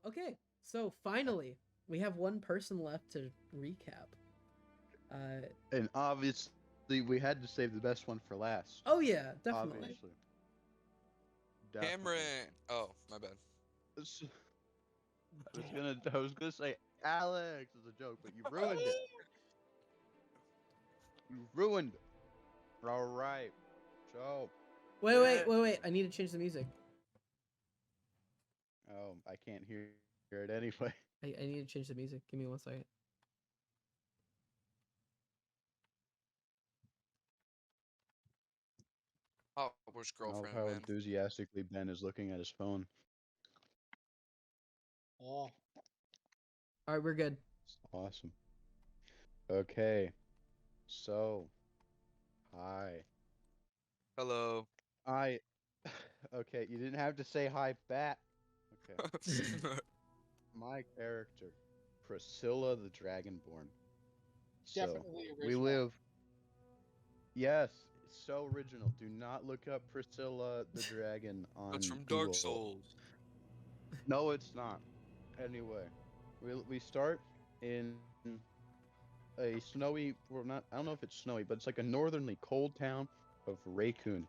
Okay, so finally we have one person left to recap. Uh, And obviously, we had to save the best one for last. oh yeah, definitely. Obviously, definitely. Cameron. Oh, my bad. S- I was gonna say Alex is a joke, but you ruined it. You ruined it. All right. So, Wait. I need to change the music. oh, I can't hear it anyway. I need to change the music. Give me 1 second. Hogwarts I love girlfriend, how man. enthusiastically Ben is looking at his phone. Oh, All right, we're good. it's awesome. Okay. So, hi. Hello. I. Okay, you didn't have to say hi back. Okay. My character, Priscilla the Dragonborn. So, Definitely we original. live. Yes, it's so original. Do not look up Priscilla the Dragon That's on from Dark Google. Souls. No, it's not. Anyway, we start in a snowy, well, not, I don't know if it's snowy, but it's like a northernly cold town of Raccoon.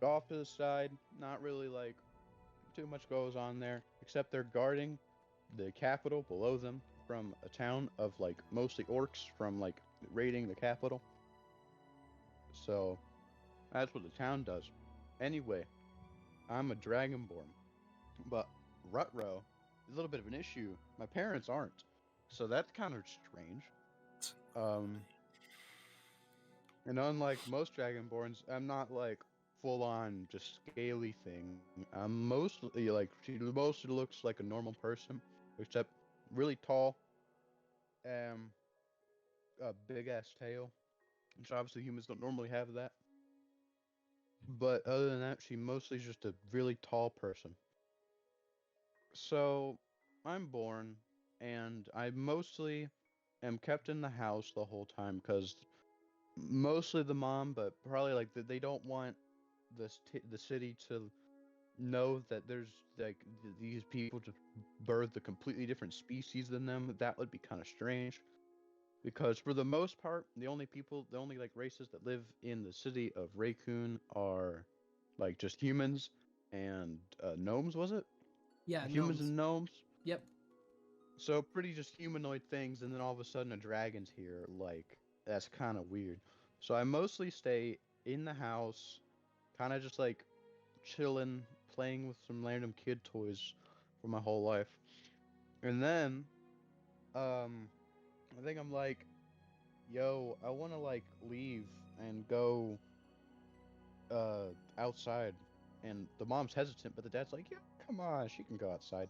Off to the side, not really like too much goes on there, except they're guarding the capital below them from a town of like mostly orcs from like raiding the capital. So that's what the town does. Anyway, I'm a dragonborn, but Rutro is a little bit of an issue. My parents aren't, so that's kind of strange. Um, and unlike most dragonborns, I'm not like full on just scaly thing. I'm mostly like she mostly looks like a normal person, except really tall, a big ass tail, which obviously humans don't normally have that. But other than that, she mostly is just a really tall person. So I'm born, and I mostly am kept in the house the whole time because mostly the mom, but probably like they don't want the city to know that there's like these people just birthed a completely different species than them. That would be kind of strange because for the most part, the only like races that live in the city of Raccoon are like just humans and gnomes. Was it Yeah, humans gnomes. and gnomes? Yep. So pretty just humanoid things, and then all of a sudden a dragon's here. Like that's kind of weird. So I mostly stay in the house, kind of just like chilling, playing with some random kid toys for my whole life. And then, um, I think I'm like, yo, I want to like leave and go outside. And the mom's hesitant, but the dad's like, yeah, come on, she can go outside.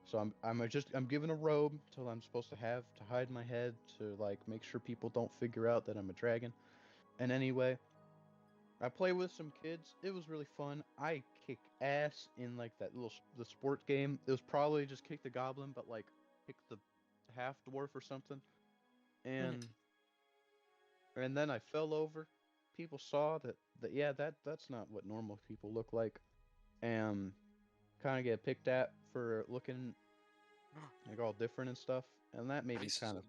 So I'm given a robe till I'm supposed to have to hide my head to like make sure people don't figure out that I'm a dragon. And anyway, I play with some kids. It was really fun. I kick ass in like the sport game. It was probably just kick the goblin, but like kick the half dwarf or something. Mhm. And and then I fell over. People saw that yeah, that's not what normal people look like. And kind of get picked at for looking like all different and stuff. And that made me kind of Racism.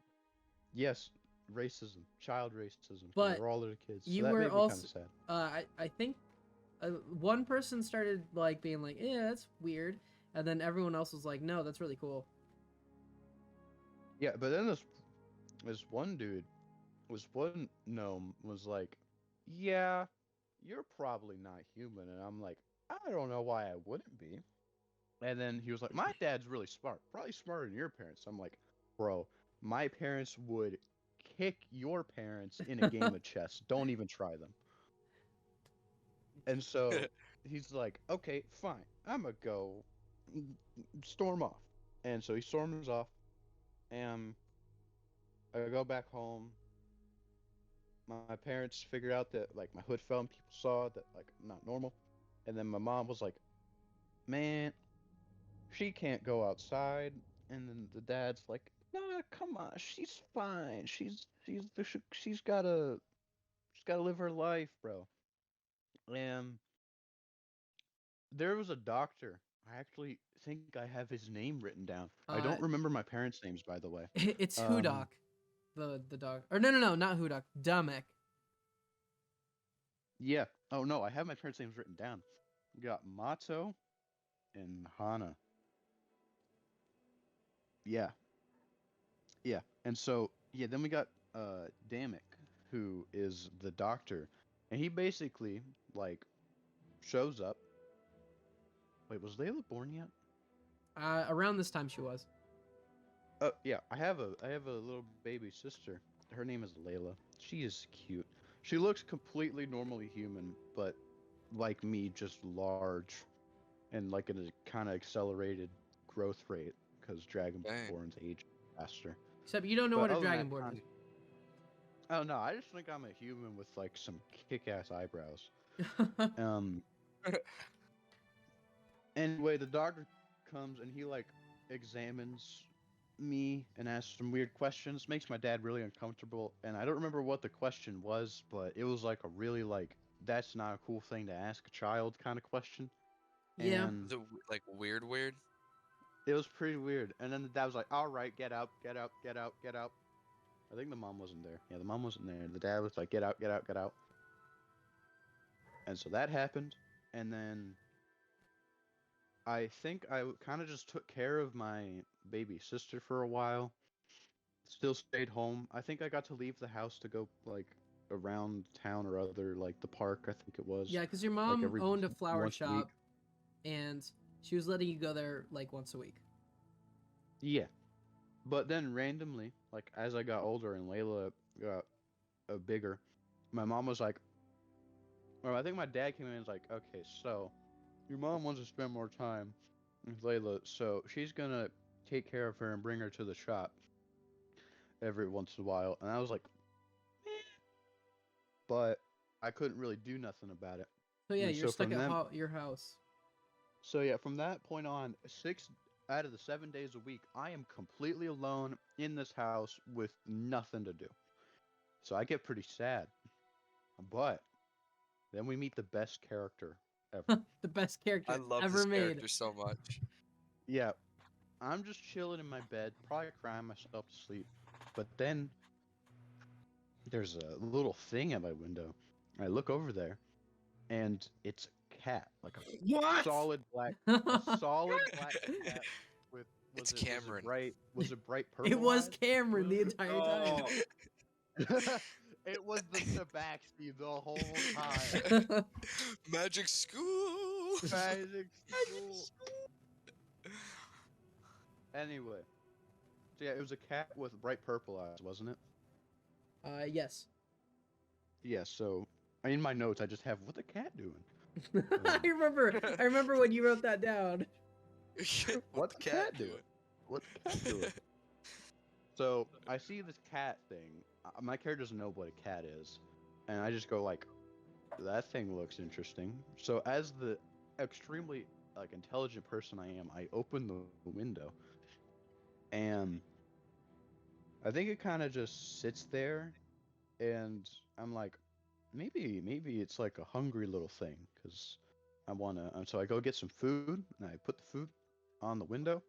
yes, racism, child racism, because But they're all little kids. So you that were made me kind of also. sad. I think one person started like being like, "Yeah, that's weird," and then everyone else was like, "No, that's really cool." Yeah, but then this one dude was one gnome was like, "Yeah, you're probably not human," and I'm like, "I don't know why I wouldn't be." And then he was like, "My dad's really smart, probably smarter than your parents." I'm like, "Bro, my parents would kick your parents in a game of chess. Don't even try them." And so he's like, "Okay, fine, I'm gonna go storm off." And so he storms off, and I go back home. My parents figured out that like my hood fell and people saw that like I'm not normal. And then my mom was like, "Man, she can't go outside." And then the dad's like, "Nah, come on, she's fine. She's gotta live her life, bro." And there was a doctor. I actually think I have his name written down. I Uh, don't remember my parents' names, by the way. it's Um, Hudok, the dog. Or no, not Hudok. Damek. yeah. Oh no, I have my parents' names written down. We got Mato and Hana. Yeah, yeah. And so yeah, then we got Damek, who is the doctor, and he basically like shows up. Wait, was Layla born yet? Around this time she was. Yeah, I have a little baby sister. Her name is Layla. She is cute. She looks completely normally human, but like me, just large and like in a kind of accelerated growth rate because Dang. Dragonborns age faster. Except you don't know But what a other than that, dragonborn kind is. of, I don't know. I just think I'm a human with like some kick-ass eyebrows. Um. Anyway, the doctor comes and he like examines me and asks some weird questions. Makes my dad really uncomfortable, and I don't remember what the question was, but it was like a really like that's not a cool thing to ask a child kind of question, Yeah. and Was it like weird, weird? it was pretty weird. And then the dad was like, "All right, get out, get out, get out, get out." I think the mom wasn't there. Yeah, the mom wasn't there. The dad was like, "Get out, get out, get out." And so that happened, and then I think I kind of just took care of my baby sister for a while. Still stayed home. I think I got to leave the house to go like around town or other like the park. I think it was Yeah, because your like mom every owned a flower once a week. shop and she was letting you go there like once a week. Yeah, but then randomly, like as I got older and Layla got bigger, my mom was like, or I think my dad came in and was like, okay, so your mom wants to spend more time with Layla, so she's gonna take care of her and bring her to the shop every once in a while. And I was like, but I couldn't really do nothing about it. So yeah, And you're so stuck from at then, your house. so yeah, from that point on, 6 out of the 7 days a week, I am completely alone in this house with nothing to do. So I get pretty sad. But then we meet the best character ever. The best I character love ever this made. character so much. Yeah, I'm just chilling in my bed, probably crying myself to sleep. But then there's a little thing at my window. I look over there, and it's a cat, like a What? solid black, a solid black cat with It's was it Cameron. bright It purple was eyes? Cameron the Was entire time. it? Oh, it was the tabaxi the whole time. Magic school. Magic school. Anyway, so yeah, it was a cat with bright purple eyes, wasn't it? Yes. Yeah. So in my notes, I just have what the cat doing. I remember. I remember when you wrote that down. What What the the cat cat doing? What the cat doing? So I see this cat thing. My character doesn't know what a cat is, and I just go like, "That thing looks interesting." So as the extremely like intelligent person I am, I open the window, and I think it kind of just sits there, and I'm like, maybe it's like a hungry little thing, cause I wanna. So I go get some food, and I put the food on the window,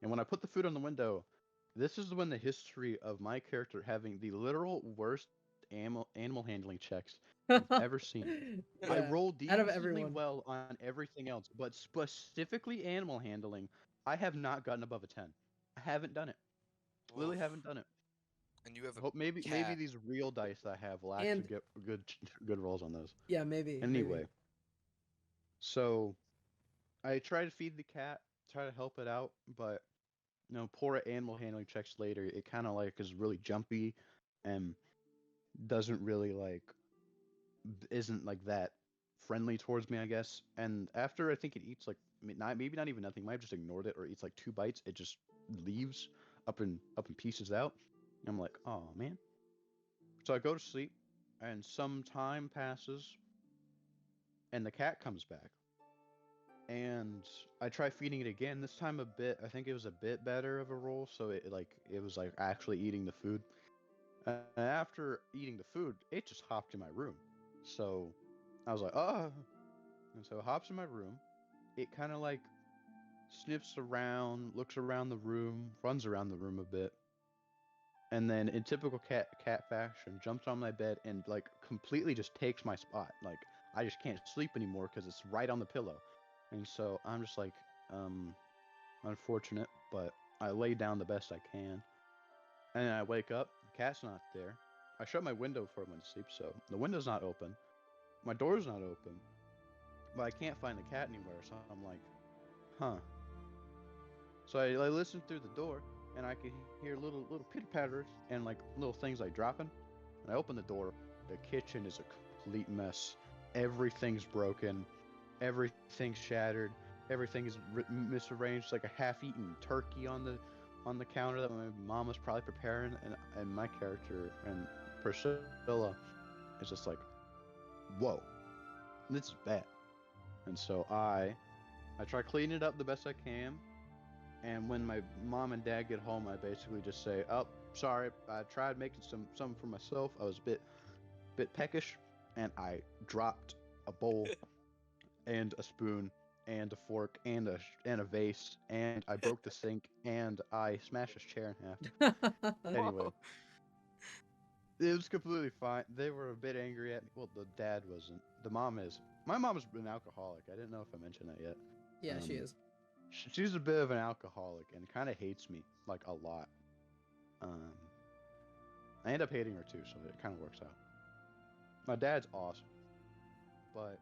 and when I put the food on the window, this is when the history of my character having the literal worst animal handling checks you've ever seen. I Yeah. roll Out of decently everyone. well on everything else, but specifically animal handling, I have not gotten above a 10. I haven't done it. Oof. Literally haven't done it. And you have a Hope maybe cat. these real dice I have will actually And get good rolls on those. yeah, maybe. Anyway, so I try to feed the cat, try to help it out, but poor animal handling checks later, it kind of like is really jumpy and doesn't really like isn't like that friendly towards me, I guess. And after I think it eats like maybe not even nothing, might have just ignored it or eats like 2 bites, it just leaves up in pieces out. I'm like, oh man. So I go to sleep, and some time passes, and the cat comes back, and I try feeding it again. This time a bit, I think it was a bit better of a roll, so it was like actually eating the food. After eating the food, it just hopped in my room. So I was like, oh, and so it hops in my room. It kind of like sniffs around, looks around the room, runs around the room a bit, and then in typical cat fashion, jumps on my bed and like completely just takes my spot. Like I just can't sleep anymore because it's right on the pillow, and so I'm just like, unfortunate, but I lay down the best I can, and then I wake up. The cat's not there. I shut my window before I went to sleep, so the window's not open. My door's not open, but I can't find the cat anywhere. So I'm like, huh. So I listened through the door, and I could hear little pitter patters and like little things like dropping. And I open the door. The kitchen is a complete mess. Everything's broken. Everything's shattered. Everything is misarranged. Like a half-eaten turkey on the counter that my mom was probably preparing, and my character and Priscilla is just like, whoa, this is bad. And so I try cleaning it up the best I can. And when my mom and dad get home, I basically just say, "Oh, sorry, I tried making something for myself. I was a bit peckish, and I dropped a bowl and a spoon and a fork and a vase, and I broke the sink and I smashed his chair in half." Anyway, Whoa. it was completely fine. They were a bit angry at me. Well, the dad wasn't. The mom is. My mom's an alcoholic. I didn't know if I mentioned that yet. Yeah, she Um, is. she's a bit of an alcoholic and kind of hates me like a lot. Um, I end up hating her too, so it kind of works out. My dad's awesome, but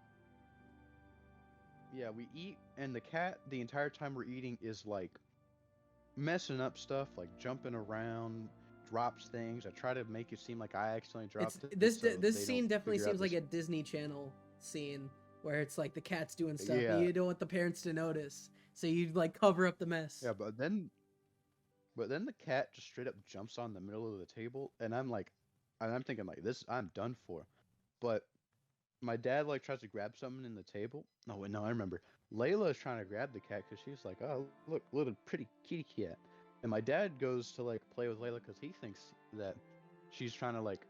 yeah, we eat, and the cat the entire time we're eating is like messing up stuff, like jumping around, drops things. I try to make it seem like I accidentally It's dropped it, so this they don't scene definitely figure out seems like this. a Disney Channel scene where it's like the cat's doing stuff and Yeah, you don't want the parents to notice, so you like cover up the mess. yeah, but then the cat just straight up jumps on the middle of the table, and I'm thinking like this, I'm done for. But my dad like tries to grab something in the table. No, wait, no, I remember. Layla is trying to grab the cat because she's like, "Oh, look, little pretty kitty cat." And my dad goes to like play with Layla because he thinks that she's trying to like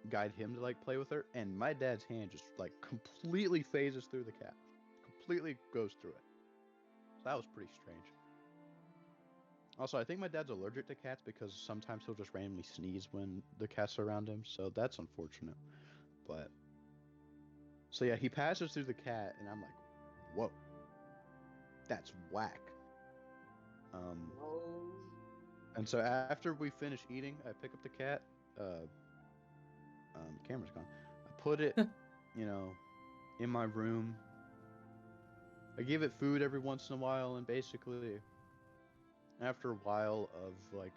guide him to like play with her. And my dad's hand just like completely phases through the cat, completely goes through it. So that was pretty strange. Also, I think my dad's allergic to cats because sometimes he'll just randomly sneeze when the cat's around him. So that's unfortunate. But so yeah, he passes through the cat, and I'm like, whoa, that's whack. Um, and so after we finish eating, I pick up the cat. Uh, camera's gone. I put it, you know, in my room. I give it food every once in a while, and basically, after a while of like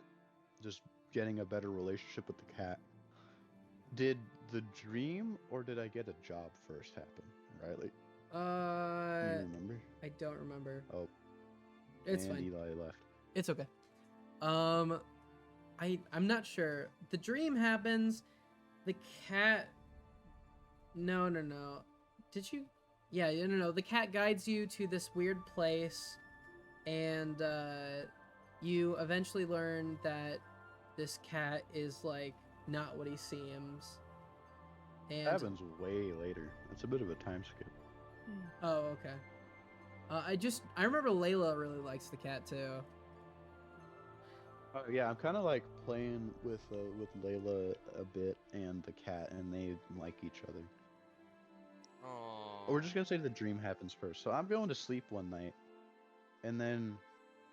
just getting a better relationship with the cat, did the dream or did I get a job first happen? Riley, do you remember? I don't remember. Oh, It's and fine. Eli left. It's okay. Um, I'm not sure. The dream happens. The cat. No, no, no. Did you? Yeah, no, no. The cat guides you to this weird place, and you eventually learn that this cat is like not what he seems. And Happens way later. It's a bit of a time skip. oh, okay. I remember Layla really likes the cat too. Oh yeah, I'm kind of like playing with Layla a bit and the cat, and they like each other. We're Oh. just gonna say the dream happens first. So I'm going to sleep one night, and then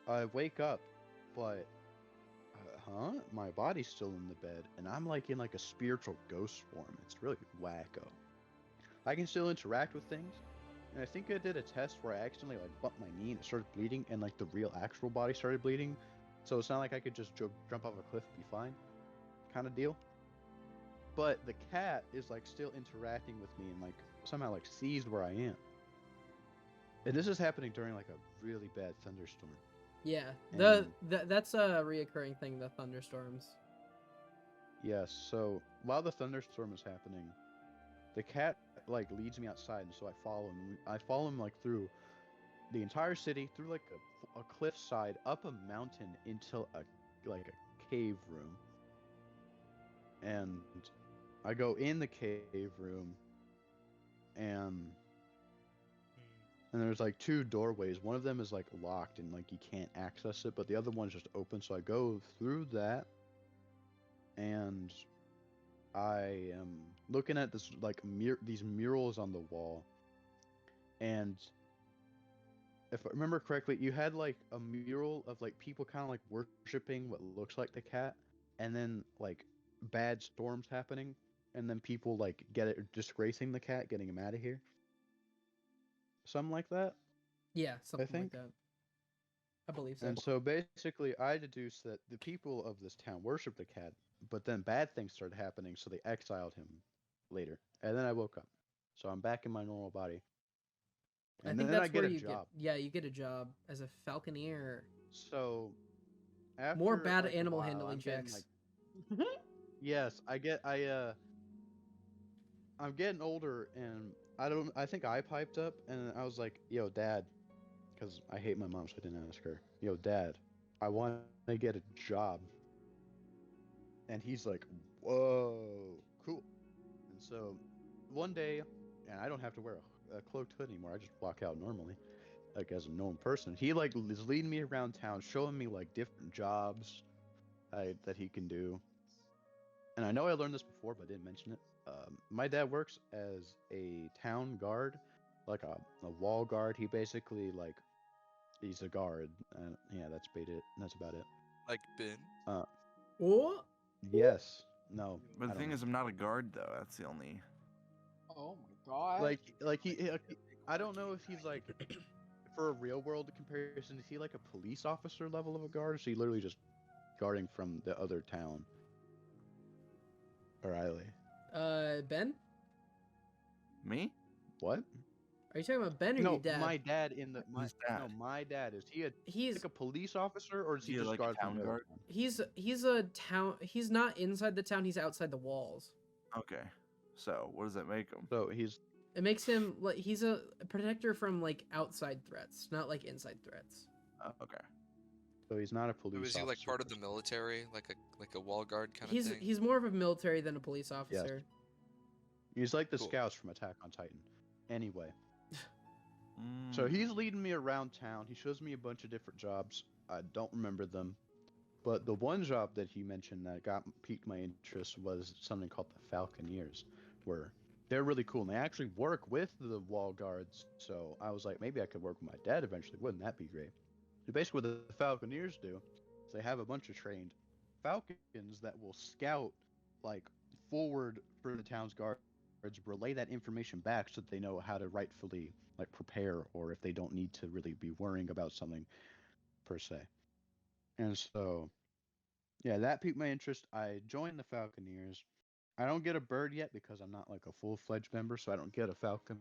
I wake up, but my body's still in the bed, and I'm like in like a spiritual ghost form. It's really wacko. I can still interact with things, and I think I did a test where I accidentally like bumped my knee and it started bleeding, and like the real actual body started bleeding. So it's not like I could just jump off a cliff and be fine, kind of deal. But the cat is like still interacting with me and like somehow like sees where I am. And this is happening during like a really bad thunderstorm. Yeah, And that's a reoccurring thing. The thunderstorms. yes, so while the thunderstorm is happening, the cat like leads me outside, and so I follow him. I follow him like through the entire city, through like a cliffside, up a mountain into a cave room, and I go in the cave room, and And there's like two doorways. One of them is like locked and like you can't access it, but the other one's just open. So I go through that, and I am looking at this like these murals on the wall. And if I remember correctly, you had like a mural of like people kind of like worshiping what looks like the cat, and then like bad storms happening, and then people like get it disgracing the cat, getting him out of here. Something like that, Yeah, I something like think. that. I believe so. And so basically, I deduced that the people of this town worshiped the cat, but then bad things started happening, so they exiled him later. And then I woke up. So I'm back in my normal body. I And think then I that's get where a you get. job. Yeah, you get a job as a falconer. So More after bad like a animal while, handling I'm getting like checks. yes, I'm getting older and I think I piped up and I was like, "Yo, dad," cuz I hate my mom so I didn't ask her. "Yo, dad, I want to get a job." And he's like, "Whoa, cool." And so one day, and I don't have to wear a cloaked hood anymore. I just walk out normally, like as a normal person. He like is leading me around town, showing me like different jobs that he can do. And I know I learned this before, but I didn't mention it. My dad works as a town guard, like a wall guard. He basically like he's a guard. Yeah, that's about it. That's about it. Like Ben. Uh, Oh, yes, no, But I the don't thing know. is, I'm not a guard though. That's the only. Oh my god. I don't know if he's like for a real world comparison. Is he like a police officer level of a guard? Or is he literally just guarding from the other town? O'Reilly. Ben? Me? What? Are you talking about Ben or your No, dad? my dad in the my Who's dad? no my dad is he He's like a police officer or is Is he he just like a guard from town the other guard? town? he's a town. He's not inside the town. He's outside the walls. Okay. So what does that make him? So he's It makes him like he's a protector from like outside threats, not like inside threats. Okay. so he's not a So police is he like officer. part of per the se. military, like a wall guard kind of thing? He's more of a military than a police officer. He's like the Cool. scouts from Attack on Titan. Anyway, so Mm. he's leading me around town. He shows me a bunch of different jobs. I don't remember them. But the one job that he mentioned that got piqued my interest was something called the Falconeers, where they're really cool and they actually work with the wall guards. So I was like, maybe I could work with my dad eventually. Wouldn't that be great? So basically, what the Falconeers do is they have a bunch of trained falcons that will scout like forward for the town's guards, relay that information back so that they know how to rightfully like prepare, or if they don't need to really be worrying about something per se. And so yeah, that piqued my interest. I joined the Falconeers. I don't get a bird yet because I'm not like a full-fledged member, so I don't get a falcon.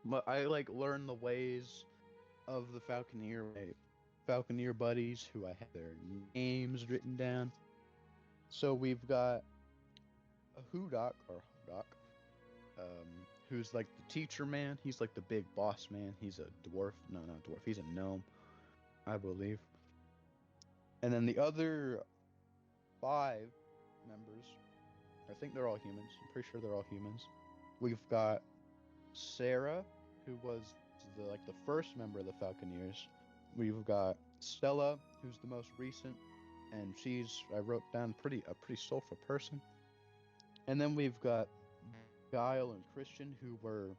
But I like learn the ways of the Falconeer, my Falconeer buddies who I have their names written down. So we've got a Hoodok, who's like the teacher man. He's like the big boss man. He's a dwarf. No, not dwarf. He's a gnome, I believe. And then the other five members, I think they're all humans. I'm pretty sure they're all humans. We've got Sarah, who was the first member of the Falconeers. We've got Stella, who's the most recent, and she's I wrote down a pretty soulful person. And then we've got Guile and Christian, who were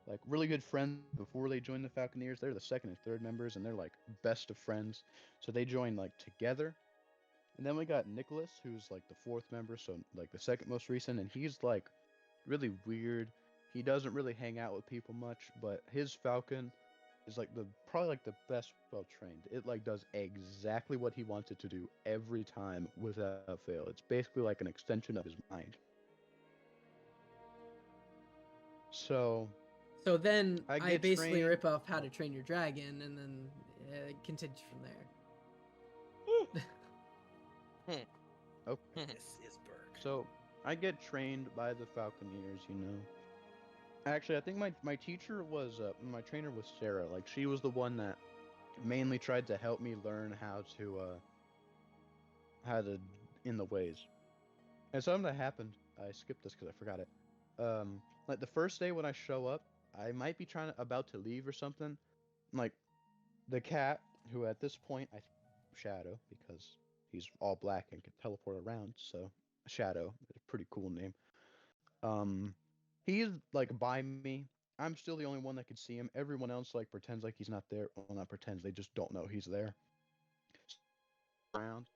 like really good friends before they joined the Falconeers. They're the second and third members, and they're like best of friends. So they joined like together. And then we got Nicholas, who's like the fourth member, so like the second most recent, and he's like really weird. He doesn't really hang out with people much, but his falcon is like the probably like the best well trained. It like does exactly what he wants it to do every time without fail. It's basically like an extension of his mind. So So then I I get basically trained. rip off How to Train Your Dragon, and then it continues from there. Okay. This is Berg. So I get trained by the Falconeers, you know. Actually, I think my teacher was my trainer was Sarah. Like she was the one that mainly tried to help me learn how to in the ways. And something that happened, I skipped this because I forgot it. Like the first day when I show up, I might be about to leave or something, like the cat, who at this point I Shadow because he's all black and can teleport around. So Shadow, a pretty cool name. Um, he's like by me. I'm still the only one that can see him. Everyone else like pretends like he's not there. Well, not pretends. They just don't know he's there. Around.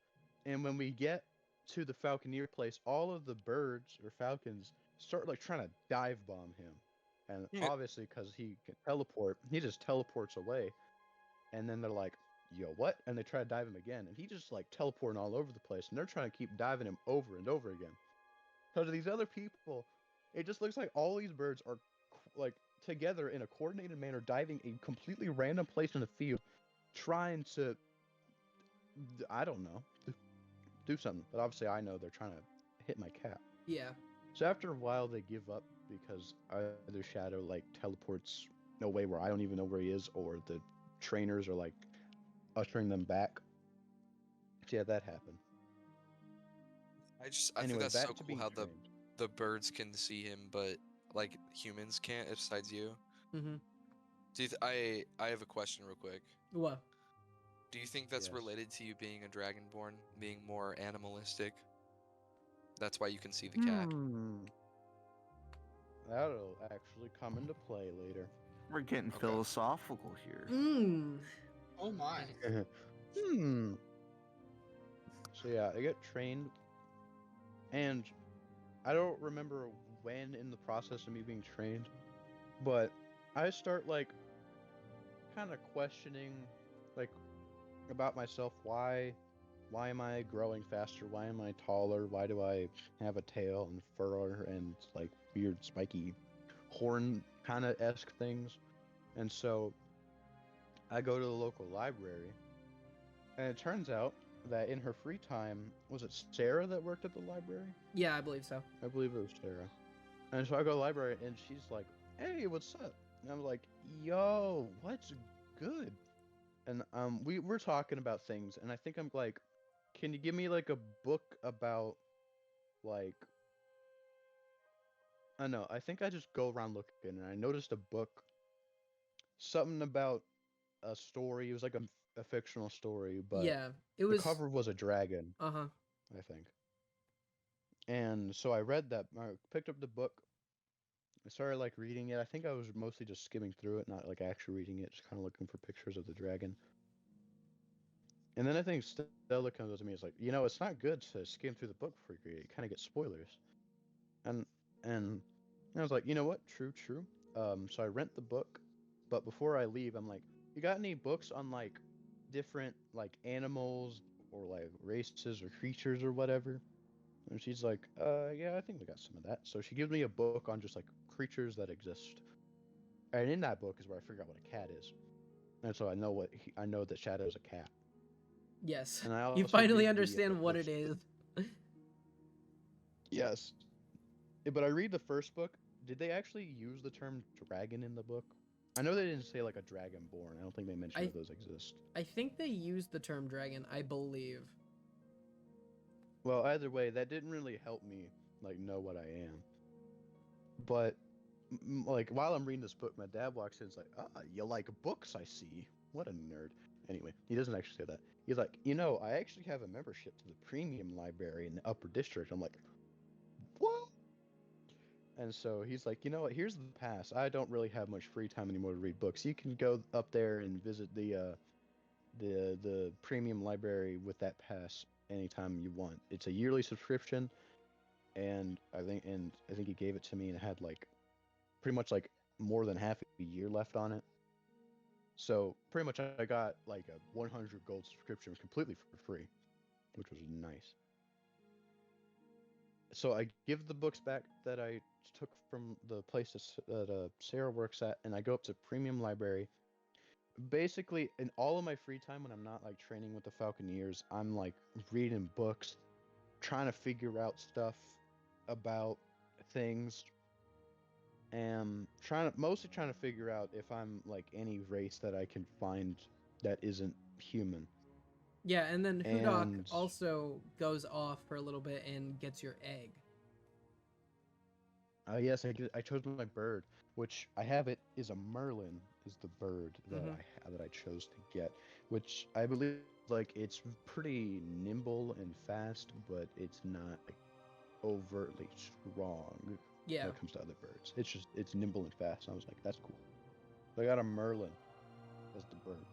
And when we get to the Falconeer place, all of the birds or falcons start like trying to dive bomb him. And Yeah. obviously, because he can teleport, he just teleports away. And then they're like, yo, what? And they try to dive him again. And he just like teleporting all over the place. And they're trying to keep diving him over and over again. Because these other people, it just looks like all these birds are like together in a coordinated manner, diving a completely random place in the field, trying to, I don't know, do something. But obviously, I know they're trying to hit my cat. Yeah. So after a while, they give up because either Shadow like teleports away where I don't even know where he is, or the trainers are like ushering them back. So yeah, that happened. I think Anyway, that's back so to cool being how trained. the birds can see him, but like humans can't. Besides you, Mm-hmm. I have a question real quick. What? Do you think that's Yes. related to you being a dragonborn, being more animalistic? That's why you can see the cat. That'll actually come into play later. We're getting Okay. philosophical here. Mmm. Oh my. Hmm. So yeah, I get trained, and I don't remember when in the process of me being trained, but I start like kind of questioning, like about myself. Why am I growing faster? Why am I taller? Why do I have a tail and fur and like weird spiky horn kind of esque things? And so I go to the local library, and it turns out that in her free time, was it Sarah that worked at the library? Yeah, I believe so. I believe it was Sarah. And so I go to the library, and she's like, "Hey, what's up?" And I'm like, "Yo, what's good?" And we're talking about things, and I think I'm like, "Can you give me like a book about like I don't know, I think I just go around looking, and I noticed a book, something about a story. It was like a fictional story, but Yeah, it the was. cover was a dragon, Uh-huh. I think. And so I read that. I picked up the book. I started like reading it. I think I was mostly just skimming through it, not like actually reading it, just kind of looking for pictures of the dragon. And then I think Stella comes up to me. It's like, it's not good to skim through the book before you read it. You kind of get spoilers. And and I was like, you know what? True, true. So I rent the book, but before I leave, I'm like, you got any books on like different like animals or like races or creatures or whatever? And she's like, yeah, I think we got some of that. So she gives me a book on just like creatures that exist. And in that book is where I figure out what a cat is. And so I know that Shadow's a cat. Yes. And I You also finally read understand what it first is. book. Yes. But I read the first book. Did they actually use the term dragon in the book? I know they didn't say like a dragonborn. I don't think they mentioned I that those exist. I think they used the term dragon, I believe. Well, either way, that didn't really help me like know what I am. But like while I'm reading this book, my dad walks in. It's like, you like books? I see. What a nerd. Anyway, he doesn't actually say that. He's like, I actually have a membership to the premium library in the Upper District. I'm like, what? And so he's like, you know what? Here's the pass. I don't really have much free time anymore to read books. You can go up there and visit the premium library with that pass anytime you want. It's a yearly subscription, and I think he gave it to me and it had like pretty much like more than half a year left on it. So pretty much I got like a 100 gold subscription completely for free, which was nice. So I give the books back that I took from the place that Sarah works at, and I go up to Premium Library. Basically, in all of my free time when I'm not like training with the Falconeers, I'm like reading books, trying to figure out stuff about things, and mostly trying to figure out if I'm like any race that I can find that isn't human. Yeah, and then Hudok And also goes off for a little bit and gets your egg. yes, I chose my bird, which I have it is a merlin, is the bird that Mhm. I chose to get, which I believe like it's pretty nimble and fast, but it's not like overtly strong Yeah. when it comes to other birds. It's nimble and fast. And I was like, that's cool. So I got a merlin as the bird.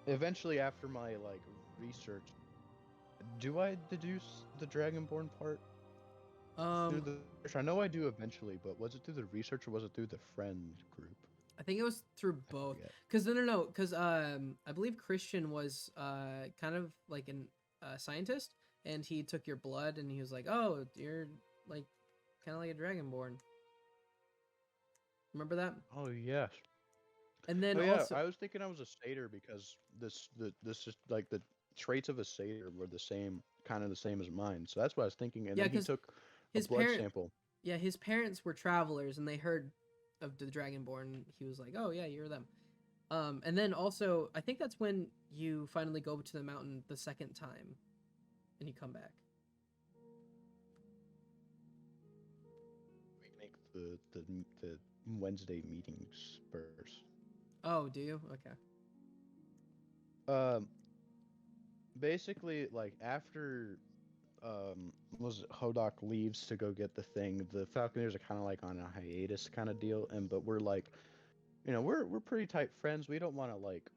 Eventually, after my like research, do I deduce the dragonborn part through Um, the research? I know I do eventually, but was it through the research or was it through the friend group? I think it was through I both. forget. Cause no, cause I believe Christian was kind of like an scientist, and he took your blood, and he was like, "Oh, you're like kind of like a dragonborn." Remember that? Oh yes. And then Oh yeah, also I was thinking I was a satyr because this is like the traits of a satyr were the same, kind of the same as mine. So that's what I was thinking. And yeah, then he cause took a his blood parent sample. yeah his parents were travelers, and they heard of the dragonborn. And he was like, "Oh yeah, you're them." And then also I think that's when you finally go to the mountain the second time, and you come back. We make the Wednesday meetings first. Oh, do you? Okay. Um, basically, like after was it Hodok leaves to go get the thing, the Falconeers are kind of like on a hiatus kind of deal, and but we're like, we're pretty tight friends. We don't want to like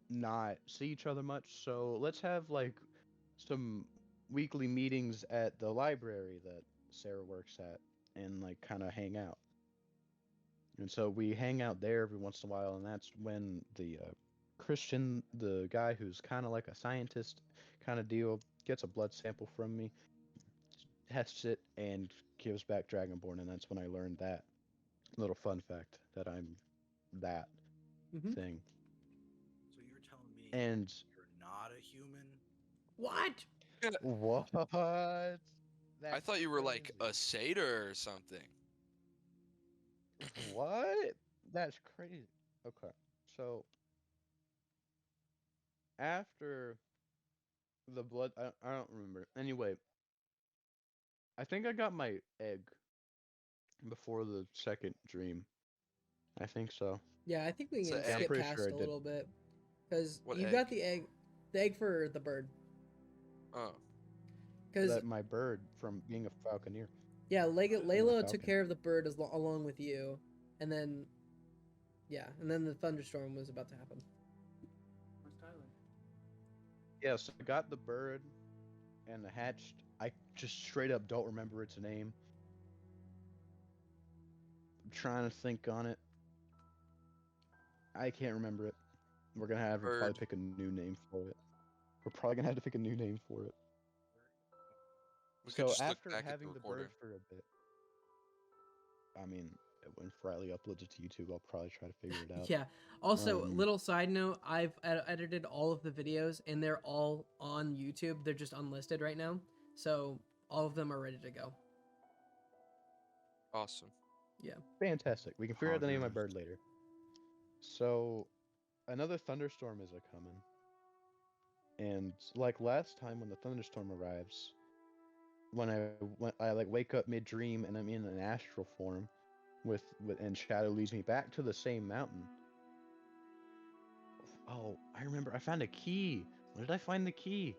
not see each other much, so let's have like some weekly meetings at the library that Sarah works at, and like kind of hang out. And so we hang out there every once in a while, and that's when the Christian, the guy who's kind of like a scientist kind of deal, gets a blood sample from me, tests it, and gives back Dragonborn, and that's when I learned that little fun fact that I'm that Mm-hmm. thing. So you're telling me And you're not a human? What? what? I That's thought you were like crazy. a satyr or something. What? That's crazy. Okay. So after the blood, I don't remember. Anyway, I think I got my egg before the second dream. I think so. Yeah, I think we It's can a Yeah, I'm egg. skip pretty sure past I a did. little bit because What you egg? got the egg for the bird. Oh, Because That my bird from being a falconer. yeah, Being a Layla took falcon. care of the bird along with you, and then yeah, and then the thunderstorm was about to happen. Where's Tyler? Yeah, so I got the bird and the hatched. I just straight up don't remember its name. I'm trying to think on it. I can't remember it. We're gonna have to probably bird. pick a new name for it. We're probably gonna have to pick a new name for it. We could So just look after back at the having the recording. bird for a bit, I mean, when Riley uploads it to YouTube, I'll probably try to figure it out. Yeah. Also, Um, little side note: I've edited all of the videos, and they're all on YouTube. They're just unlisted right now, so all of them are ready to go. Awesome. Yeah. Fantastic. We can figure out the name of my Poggers. bird later. So another thunderstorm is a coming, and like last time when the thunderstorm arrives, when I like wake up mid dream and I'm in an astral form, and Shadow leads me back to the same mountain. Oh, I remember. I found a key. When did I find the key?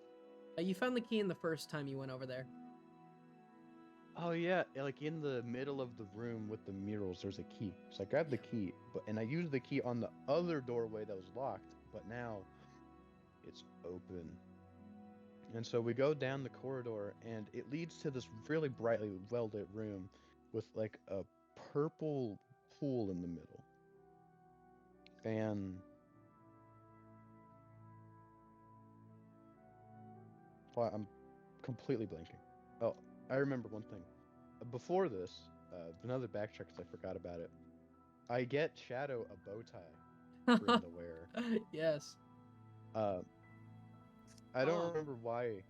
You found the key in the first time you went over there. Oh yeah, like in the middle of the room with the murals, there's a key. So I grabbed the key, and I used the key on the other doorway that was locked, but now it's open. And so we go down the corridor, and it leads to this really brightly well lit room with like a purple pool in the middle. And well, I'm completely blanking. Oh, I remember one thing. Before this, another backtrack because I forgot about it. I get Shadow a bow tie for him to wear. Yes. Uh, I don't Oh. remember why,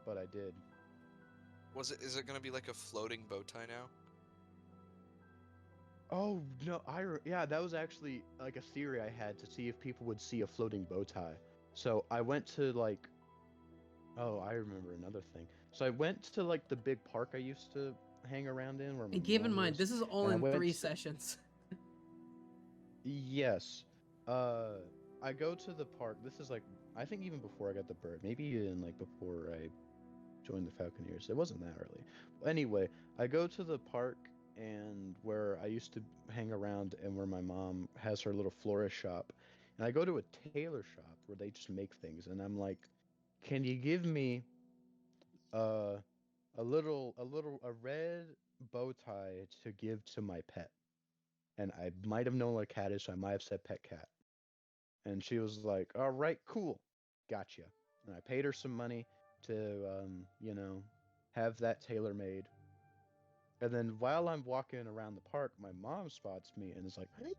but I did. Is it gonna be like a floating bow tie now? Oh no, yeah, that was actually like a theory I had to see if people would see a floating bow tie. So I went to like, oh, I remember another thing. So I went to like the big park I used to hang around in where my And keep in mom mind, lives, this is all and I in went 3 to, sessions. Yes. Uh, I go to the park. This is like I think even before I got the bird, maybe even like before I joined the Falconeers. It wasn't that early. Anyway, I go to the park and where I used to hang around and where my mom has her little florist shop. And I go to a tailor shop where they just make things and I'm like, "Can you give me uh a red bow tie to give to my pet?" And I might have known what a cat is, so I might have said pet cat. And she was like, "All right, cool, gotcha." And I paid her some money to, have that tailor made. And then while I'm walking around the park, my mom spots me and is like, "Hey,"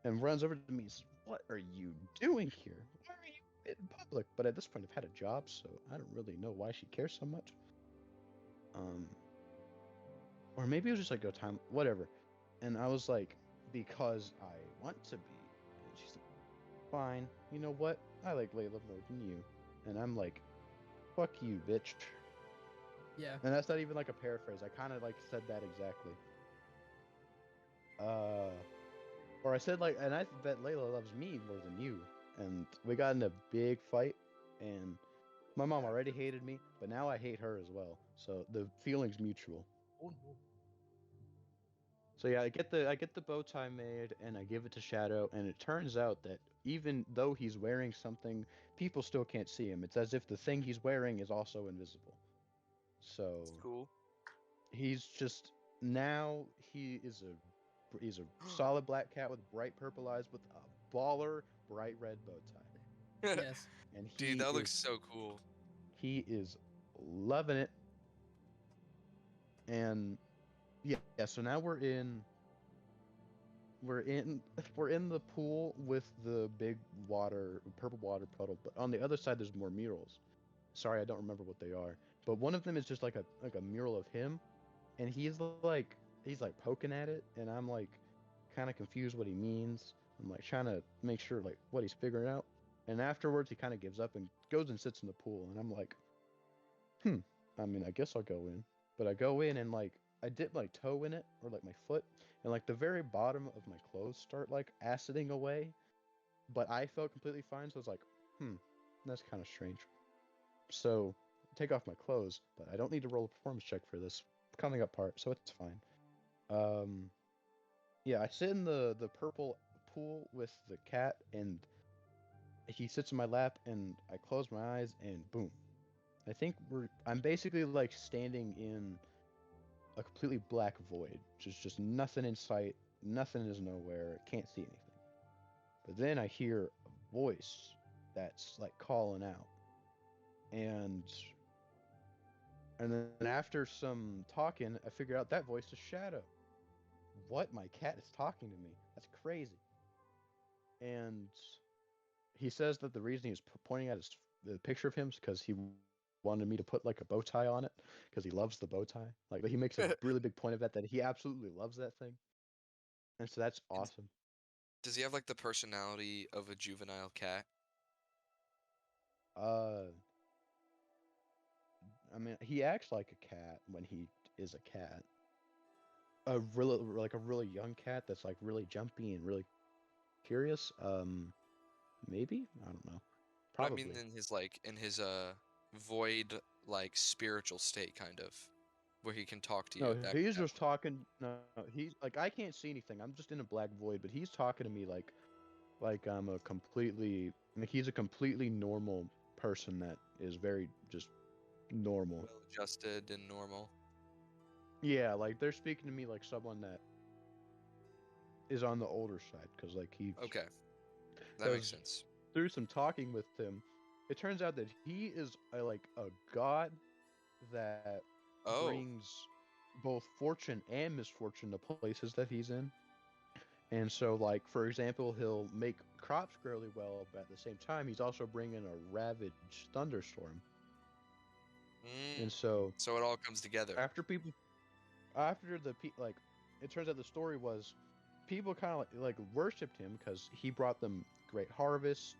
and runs over to me and says, "What are you doing here? Why are you in public?" But at this point, I've had a job, so I don't really know why she cares so much. Um, or maybe it was just like a time, whatever. And I was like, "Because I want to be." And she's like, "Fine. You know what? I like Layla more than you." And I'm like, "Fuck you, bitch." Yeah. And that's not even like a paraphrase. I kind of like said that exactly. Uh, or I said like, and I bet Layla loves me more than you. And we got in a big fight, and my mom already hated me, but now I hate her as well. So the feeling's mutual. Oh, no. So yeah, I get the bow tie made, and I give it to Shadow, and it turns out that even though he's wearing something, people still can't see him. It's as if the thing he's wearing is also invisible. So It's cool. he's just now he's a solid black cat with bright purple eyes with a baller bright red bow tie, Yes. and Dude, that looks so cool. he is loving it. And yeah, so now we're in we're in the pool with the big purple water puddle, but on the other side there's more murals. Sorry, I don't remember what they are, but one of them is just like a mural of him, and he's like poking at it, and I'm like kind of confused what he means. I'm like trying to make sure like what he's figuring out, and afterwards he kind of gives up and goes and sits in the pool, and I'm like, hmm. I mean, I guess I'll go in, but I go in and like I dip my toe in it or like my foot, and like the very bottom of my clothes start like aciding away, but I felt completely fine, so I was like, hmm, that's kind of strange. So take off my clothes, but I don't need to roll a performance check for this coming up part, so it's fine. Um, yeah, I sit in the purple pool with the cat, and he sits in my lap, and I close my eyes, and boom. I'm basically like standing in a completely black void. Just nothing in sight, nothing is nowhere, can't see anything. But then I hear a voice that's like calling out. And and then after some talking, I figure out that voice is Shadow. What? My cat is talking to me. That's crazy. And he says that the reason he's pointing at the picture of him is because he wanted me to put like a bow tie on it because he loves the bow tie. Like he makes a really big point of that he absolutely loves that thing. And so that's And awesome. does he have like the personality of a juvenile cat? Uh, I mean, he acts like a cat when he is a cat. A really young cat that's like really jumpy and really curious. Maybe I don't know. But I mean Probably. in his void like spiritual state kind of where he can talk to No, you. he's That just talking. No, he's like I can't see anything. I'm just in a black void, but he's talking to me like I'm a completely like he's a completely normal person that is very just normal. well adjusted and normal. Yeah, like they're speaking to me like someone that is on the older side because like he Okay, that makes because sense. through some talking with him, it turns out that he is like a god that Oh. brings both fortune and misfortune to places that he's in. And so, like for example, he'll make crops grow really well, but at the same time, he's also bringing a ravaged thunderstorm. Mm. And so, So it all comes together. after people, after the like, it turns out the story was people kind of like worshipped him because he brought them great harvests,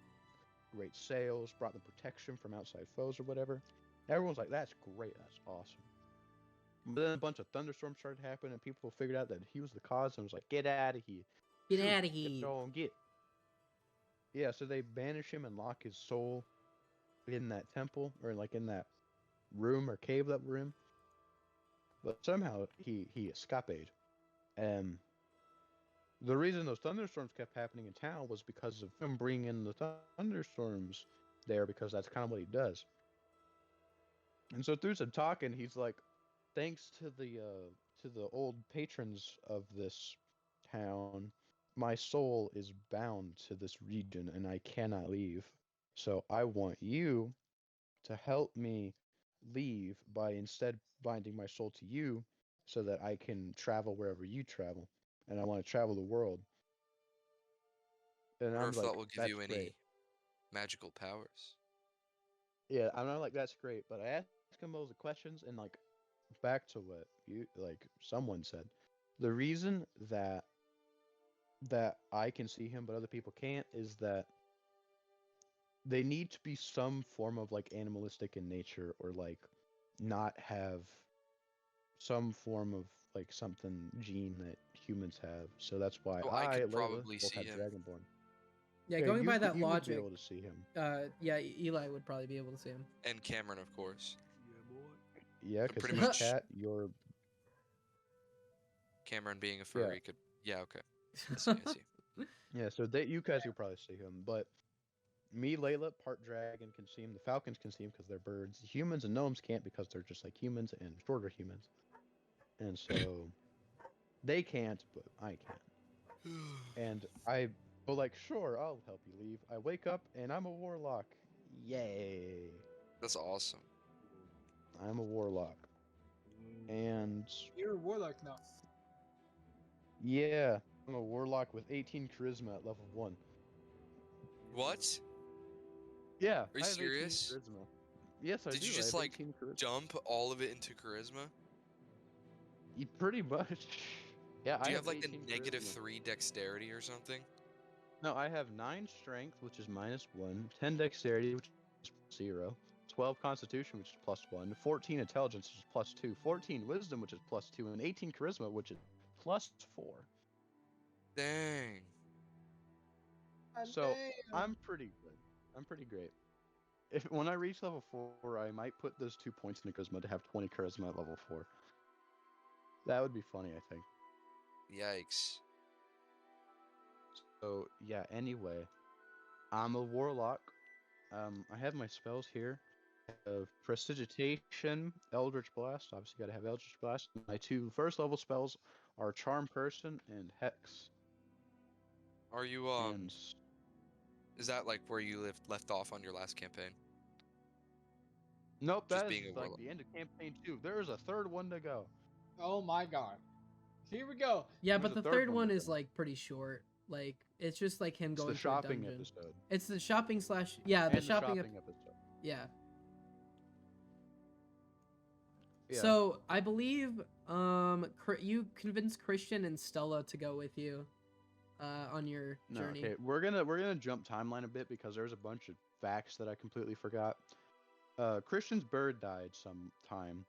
great sales, brought them protection from outside foes or whatever. Everyone's like, "That's great, that's awesome." But then a bunch of thunderstorms started happening, and people figured out that he was the cause and was like, "Get out of here." Get Shoot, out of here. on, get. Yeah, so they banish him and lock his soul in that temple, or like in that room or cave that we're in. But somehow he escaped. And the reason those thunderstorms kept happening in town was because of him bringing in the thunderstorms there, because that's kind of what he does. And so through some talking, he's like, thanks to the old patrons of this town, my soul is bound to this region and I cannot leave. So I want you to help me leave by instead binding my soul to you so that I can travel wherever you travel. And I want to travel the world. And I wonder I'm if that like, will give that's you any great. magical powers. Yeah, I'm not like, that's great. But I asked him those questions, and like, back to what you like someone said. The reason that I can see him but other people can't is that they need to be some form of like animalistic in nature, or like not have some form of like something gene that humans have. So that's why So I could Layla, probably both see have him. Dragonborn. Yeah, Yeah, going by you that would be logic, able to see him. yeah, Eli would probably be able to see him. And Cameron, of course. Yeah, boy. Yeah, So because pretty he's a much cat. You're Cameron being a yeah, furry could. Yeah, okay. I see. I see. yeah. So they you guys could probably see him, but me, Layla, part dragon can see him. The falcons can see him because they're birds. Humans and gnomes can't because they're just like humans and shorter humans, and so they can't, but I can. And I go like, sure, I'll help you leave. I wake up and I'm a warlock. Yay! That's awesome. I'm a warlock, and You're a warlock now. yeah, I'm a warlock with 18 charisma at level 1. What? Yeah, Are you I have 18 serious? charisma. Yes, I Did you do. I just have like 18 charisma. dump all of it into charisma? Pretty much. Yeah, Do I you have have like 18 a negative charisma. 3 dexterity or something? No, I have 9 strength, which is -1, 10 dexterity, which is 0, 12 constitution, which is +1, 14 intelligence, which is +2, 14 wisdom, which is +2, and 18 charisma, which is +4. Dang. So I'm pretty good. I'm pretty great. If when I reach level 4, I might put those 2 points in charisma to have 20 charisma at level 4. That would be funny, I think. Yikes. So yeah. Anyway, I'm a warlock. I have my spells here. Of Prestidigitation, Eldritch Blast. Obviously, got to have Eldritch Blast. My 2 first level spells are Charm Person and Hex. Are you And is that like where you left off on your last campaign? nope, Just that is being a like warlock. the end of campaign 2. There is a third one to go. Oh my god. Here we go. Yeah, There's but a the third third one one to is go. like pretty short. Like it's just like him It's the going to a shopping dungeon. episode. It's the shopping slash yeah, the And the shopping. episode. Yeah. Yeah. So I believe you convinced Christian and Stella to go with you on your No, journey. okay. We're gonna jump timeline a bit because there's a bunch of facts that I completely forgot. Christian's bird died sometime.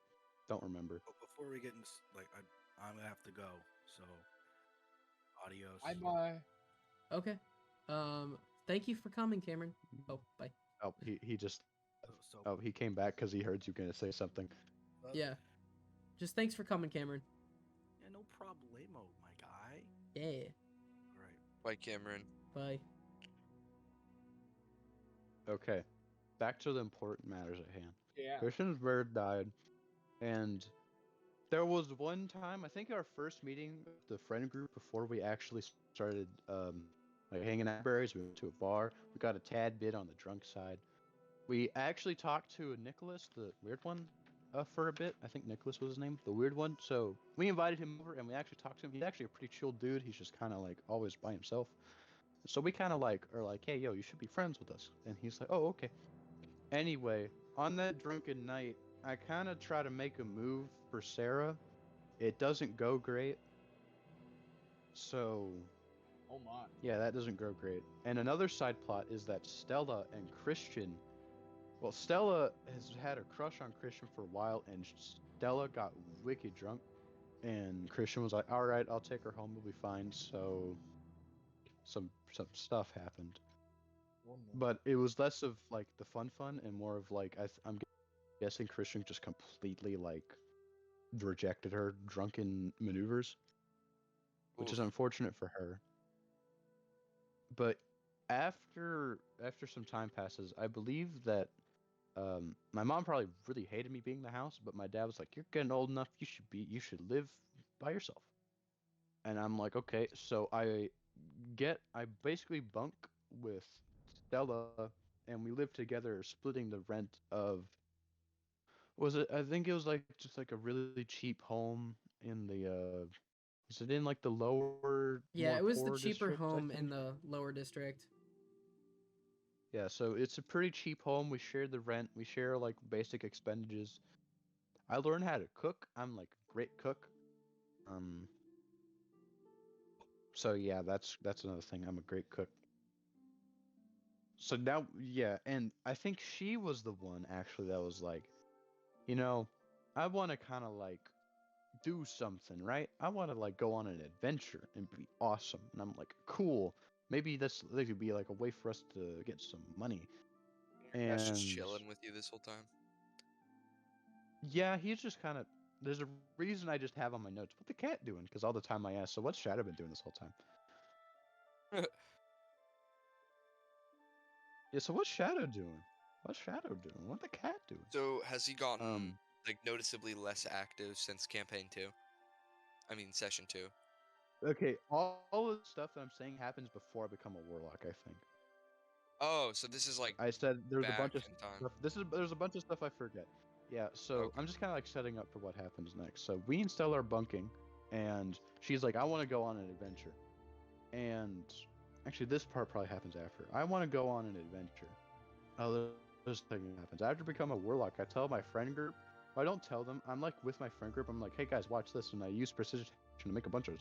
Don't remember. But before we get into I'm gonna have to go. So, adios. Bye bye. Okay. Thank you for coming, Cameron. Oh, bye. Oh, he just So, oh he came back because he heard you gonna say something. Yeah. Just thanks for coming, Cameron. Yeah, no problemo, my guy. Yeah. All right. Bye, Cameron. Bye. Okay, back to the important matters at hand. Yeah. Christian's bird died, and there was one time, I think our first meeting with the friend group before we actually started like hanging out berries. We went to a bar. We got a tad bit on the drunk side. We actually talked to Nicholas, the weird one, for a bit. I think Nicholas was his name, the weird one. So we invited him over and we actually talked to him. He's actually a pretty chill dude. He's just kind of like always by himself. So we kind of like are like, hey, yo, you should be friends with us. And he's like, oh, okay. Anyway, on that drunken night, I kind of try to make a move for Sarah. It doesn't go great. So Oh my. yeah, that doesn't go great. And another side plot is that Stella and Christian. Well, Stella has had a crush on Christian for a while, and Stella got wicked drunk. And Christian was like, "All right, I'll take her home. We'll be fine." So some stuff happened. Oh, no. But it was less of like the fun and more of like I'm guessing Christian just completely like rejected her drunken maneuvers, which is Oof. unfortunate for her. But after some time passes, I believe that my mom probably really hated me being in the house, but my dad was like, "You're getting old enough. You should live by yourself." And I'm like, "Okay." So I basically bunk with Stella, and we live together, splitting the rent of was it? I think it was like just like a really cheap home in the is it in like the lower, Yeah, more it was the poor cheaper district, I home in think? the lower district. Yeah, so it's a pretty cheap home. We share the rent. We share like basic expenditures. I learned how to cook. I'm like a great cook. Um, so yeah, that's another thing. I'm a great cook. So now, yeah, and I think she was the one actually that was like, you know, I want to kind of like do something, right? I want to like go on an adventure and be awesome. And I'm like, cool. Maybe this could be like a way for us to get some money. Your dad's just And chilling with you this whole time. yeah, he's just kind of. There's a reason I just have on my notes. What the cat doing? Because all the time I ask, so what's Shadow been doing this whole time? Yeah, so what's Shadow doing? What's Shadow doing? What the cat doing? So has he gotten Um, like noticeably less active since campaign 2? I mean session 2. okay, all of the stuff that I'm saying happens before I become a warlock, I think. Oh, so this is like I said there's a back bunch of in time. stuff. There's a bunch of stuff I forget. Yeah, so Okay. I'm just kind of like setting up for what happens next. So we and Stella are bunking, and she's like, "I want to go on an adventure." And actually, this part probably happens after. I want to go on an adventure. Oh, this thing happens after become a warlock. I tell my friend group. Well, I don't tell them. I'm like with my friend group. I'm like, "Hey guys, watch this," and I use precision to make a bunch of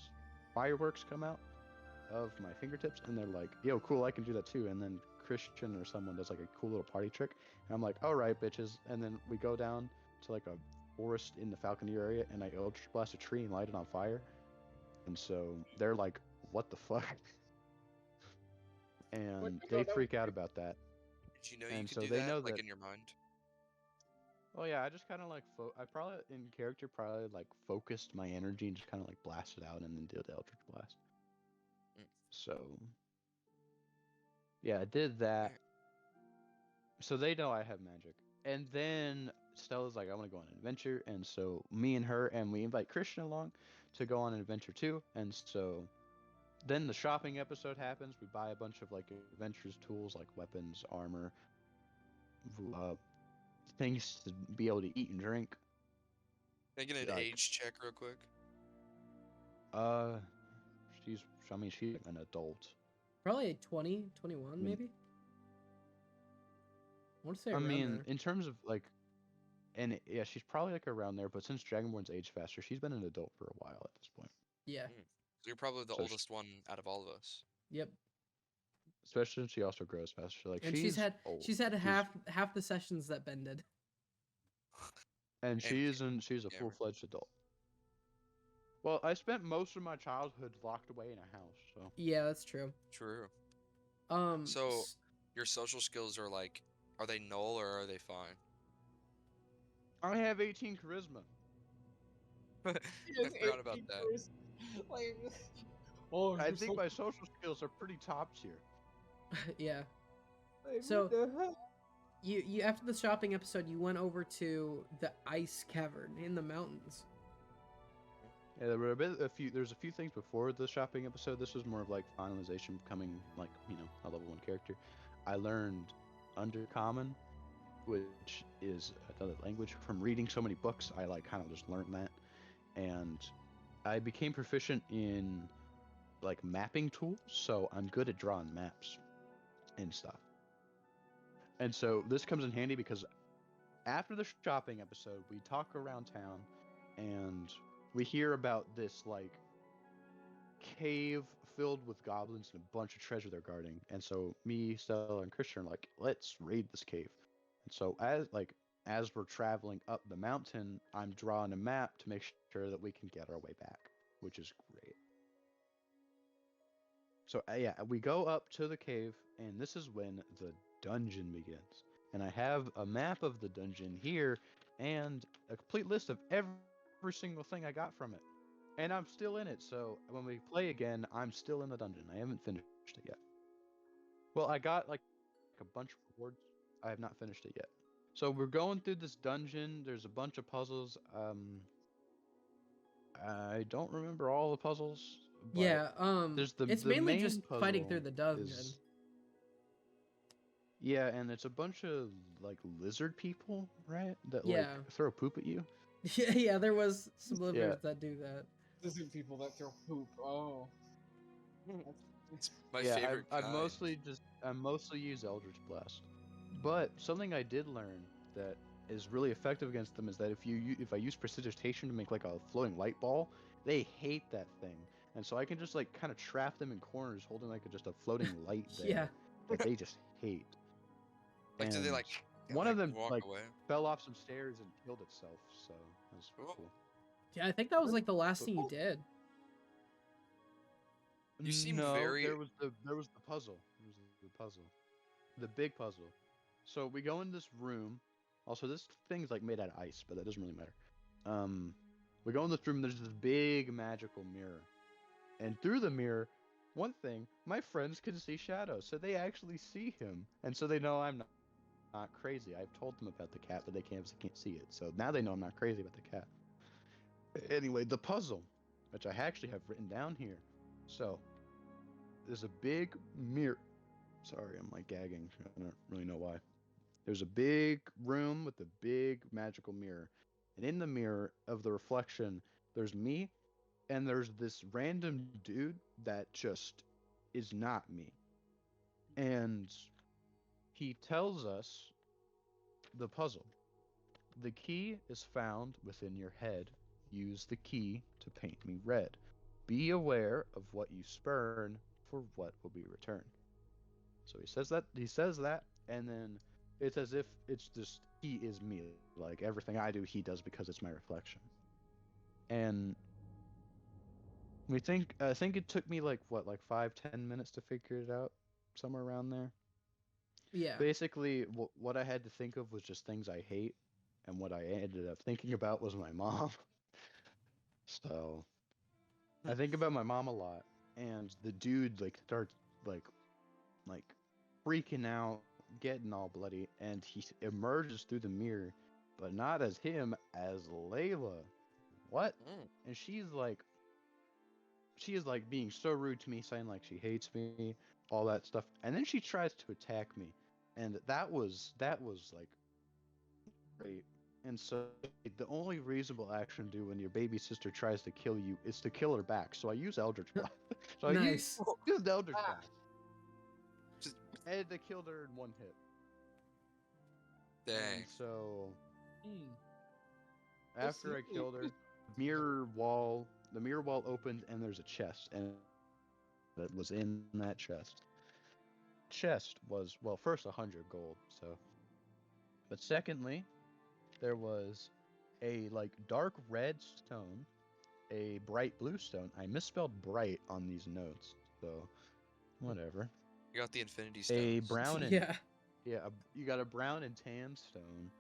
fireworks come out of my fingertips, and they're like, "Yo, cool, I can do that too." And then Christian or someone does like a cool little party trick, and I'm like, "All right, bitches." And then we go down to like a forest in the Falconeer area, and I eldritch blast a tree and light it on fire. And so they're like, "What the fuck?" Wait, And no, they that was freak out about that. Did you know you And could so do they that know like that. in your mind? Oh yeah, I just kind of like I probably in character probably like focused my energy and just kind of like blasted out and then did the eldritch blast. Mm. So yeah, I did that. Alright. So they know I have magic. And then Stella's like, I want to go on an adventure. And so me and her, and we invite Christian along to go on an adventure too. And so then the shopping episode happens. We buy a bunch of like adventures tools like weapons, armor, uh, things to be able to eat and drink. Can I get an Like, age check real quick? uh, she's, I mean, she's an adult. Probably 20, 21 I mean, maybe. I want to say around there. in terms of like, and yeah, she's probably like around there. But since Dragonborn's age faster, she's been an adult for a while at this point. Yeah. So you're probably the So oldest one out of all of us. Yep. especially since she also grows faster. Like And she's she's had old. she's had half the sessions that Ben did. And And she's a gamer. full-fledged adult. Well, I spent most of my childhood locked away in a house, so Yeah, that's true. True. Um, So s- your social skills are like, are they null or are they fine? I have 18 charisma. He has I forgot about 18 that. first. Like, oh, I you're think so. my social skills are pretty top tier. yeah. Like, So- what the heck? You after the shopping episode, you went over to the ice cavern in the mountains. Yeah, there were there's a few things before the shopping episode. This was more of like finalization, becoming like, a level 1 character. I learned Undercommon, which is another language. From reading so many books, I like kind of just learned that. And I became proficient in like mapping tools, so I'm good at drawing maps and stuff. And so this comes in handy because after the shopping episode, we talk around town and we hear about this like cave filled with goblins and a bunch of treasure they're guarding. And so me, Stella, and Christian are like, let's raid this cave. And so as we're traveling up the mountain, I'm drawing a map to make sure that we can get our way back, which is great. So yeah, we go up to the cave, and this is when the dungeon begins. And I have a map of the dungeon here, and a complete list of every single thing I got from it. And I'm still in it, so when we play again, I'm still in the dungeon. I haven't finished it yet. Well, I got like a bunch of rewards. I have not finished it yet. So we're going through this dungeon. There's a bunch of puzzles. I don't remember all the puzzles, but Yeah, there's the it's the mainly main just fighting through puzzle the dungeon. is yeah, and it's a bunch of like lizard people, right? That like Yeah. throw poop at you. Yeah, there was some Yeah. livers that do that. This is people that throw poop. Oh. That's, It's my Yeah, favorite I kind. mostly use Eldritch Blast. But something I did learn that is really effective against them is that if I use prestidigitation to make like a floating light ball, they hate that thing. And so I can just like kind of trap them in corners holding like just a floating light there Yeah. that they just hate. Like, do they And like one of them walk like away? fell off some stairs and killed itself, so that was Oh. cool. Yeah, I think that was like the last But- thing you did. You seem no, very- there was the puzzle. There was the puzzle. The big puzzle. So we go in this room. Also, this thing's like made out of ice, but that doesn't really matter. We go in this room. There's this big magical mirror, and through the mirror, one thing, my friends can see shadows, so they actually see him, and so they know I'm not crazy. I've told them about the cat, but they can't see it. So now they know I'm not crazy about the cat. Anyway, the puzzle, which I actually have written down here. So there's a big mirror. Sorry, I'm like gagging. I don't really know why. There's a big room with a big magical mirror. And in the mirror of the reflection, there's me, and there's this random dude that just is not me. And he tells us the puzzle. The key is found within your head. Use the key to paint me red. Be aware of what you spurn, for what will be returned. So he says that, and then it's as if it's just he is me. Like everything I do, he does because it's my reflection. And I think it took me like what, like 5-10 minutes to figure it out, somewhere around there. Yeah. Basically, what I had to think of was just things I hate, and what I ended up thinking about was my mom. So I think about my mom a lot, and the dude like starts like freaking out, getting all bloody, and he emerges through the mirror, but not as him, as Layla. What? Mm. And she is like being so rude to me, saying like she hates me, all that stuff, and then she tries to attack me, and that was like great. And so the only reasonable action to do when your baby sister tries to kill you is to kill her back. So I use Eldritch Blast. So Nice. I used Eldritch Ah. Blast. Just And they killed her in one hit. dang. And so Hmm. after I killed her, the mirror wall opened and there's a chest, and that was in that chest. Chest was, well, first 100 gold, so. But secondly, there was a like dark red stone, a bright blue stone. I misspelled bright on these notes, so whatever. You got the Infinity Stones. A brown and Yeah. you got a brown and tan stone,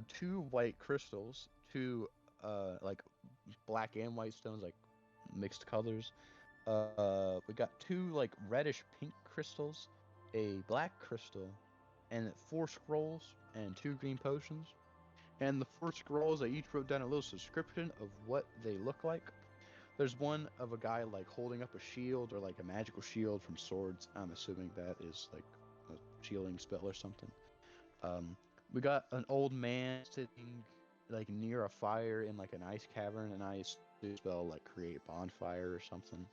2 white crystals, 2 like black and white stones, like mixed colors. We got 2 like reddish pink crystals, a black crystal, and 4 scrolls and 2 green potions. And the 4 scrolls, I each wrote down a little description of what they look like. There's one of a guy like holding up a shield, or like a magical shield from swords. I'm assuming that is like a shielding spell or something. We got an old man sitting like near a fire in like an ice cavern, and I assume spell like create bonfire or something.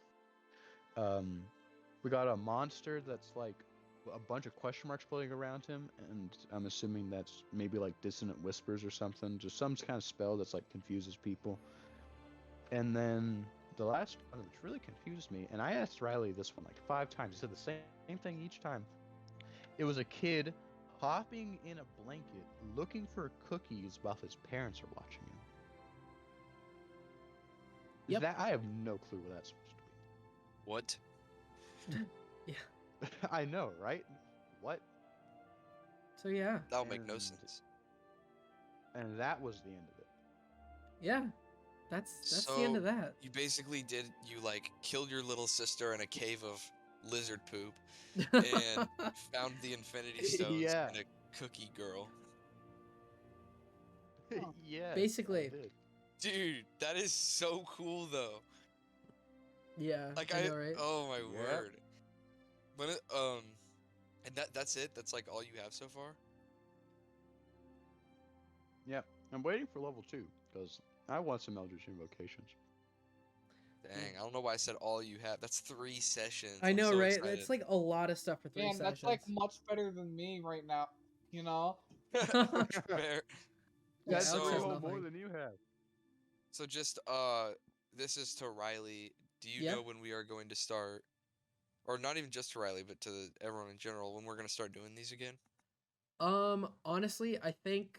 We got a monster that's like a bunch of question marks floating around him, and I'm assuming that's maybe like dissonant whispers or something, just some kind of spell that's like confuses people. And then the last one, which really confused me, and I asked Riley this one like 5 times. He said the same thing each time. It was a kid hopping in a blanket looking for cookies while his parents are watching him. Yep. I have no clue what that's supposed to be. What? Yeah. I know, right? What? So yeah. That'll make no And- sense. And that was the end of it. Yeah. That's the end of that. You basically you like killed your little sister in a cave of lizard poop and found the Infinity Stones Yeah. and a cookie girl. Yes, Basically. I did. Dude, that is so cool though. Yeah, Like I know, right? oh my Yeah. word. When it, and that's it? That's like all you have so far? Yep. I'm waiting for level 2 because I want some Eldritch Invocations. Dang, I don't know why I said all you have. That's 3 sessions. I I'm know, so right? excited. It's like a lot of stuff for 3 Man, sessions. that's like much better than me right now. You know? Fair. Yeah, That's Alex three has whole more nothing. than you have. So just this is to Riley. Do you Yeah. know when we are going to start, or not even just to Riley, but to everyone in general, when we're going to start doing these again? Honestly, I think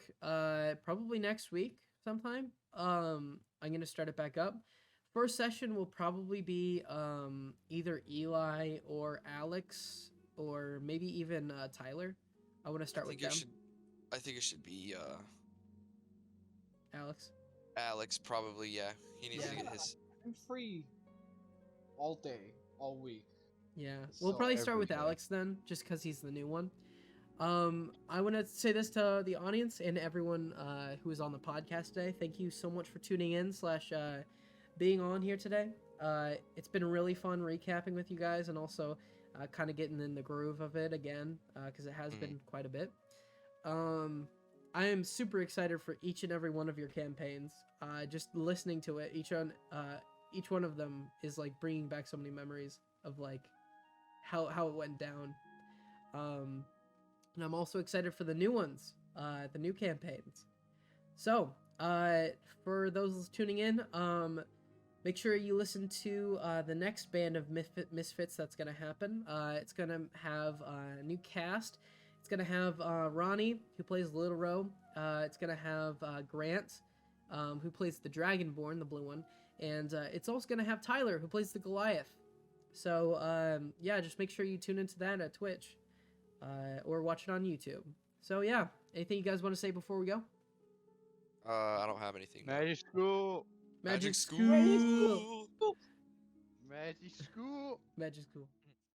probably next week sometime. I'm gonna start it back up. First session will probably be either Eli or Alex or maybe even Tyler. I want to start with them. I think it should be Alex. Alex probably. Yeah, he needs to Yeah. get his. I'm free all day, all week. Yeah, we'll So probably start every with day. Alex then, just because he's the new one. I want to say this to the audience and everyone who is on the podcast today. Thank you so much for tuning in / being on here today. It's been really fun recapping with you guys and also kind of getting in the groove of it again because it has been quite a bit. I am super excited for each and every one of your campaigns. Just listening to it, each one of them is like bringing back so many memories of like how it went down. And I'm also excited for the new ones, the new campaigns. So, for those tuning in, make sure you listen to the next band of Misfits that's going to happen. It's going to have a new cast. It's going to have Ronnie, who plays Little Row. It's going to have Grant, who plays the Dragonborn, the blue one. And it's also going to have Tyler, who plays the Goliath. So, yeah, just make sure you tune into that at Twitch. Or watch it on YouTube. So yeah, anything you guys want to say before we go? I don't have anything. no. Magic School! Magic School. School. Magic School! Magic School.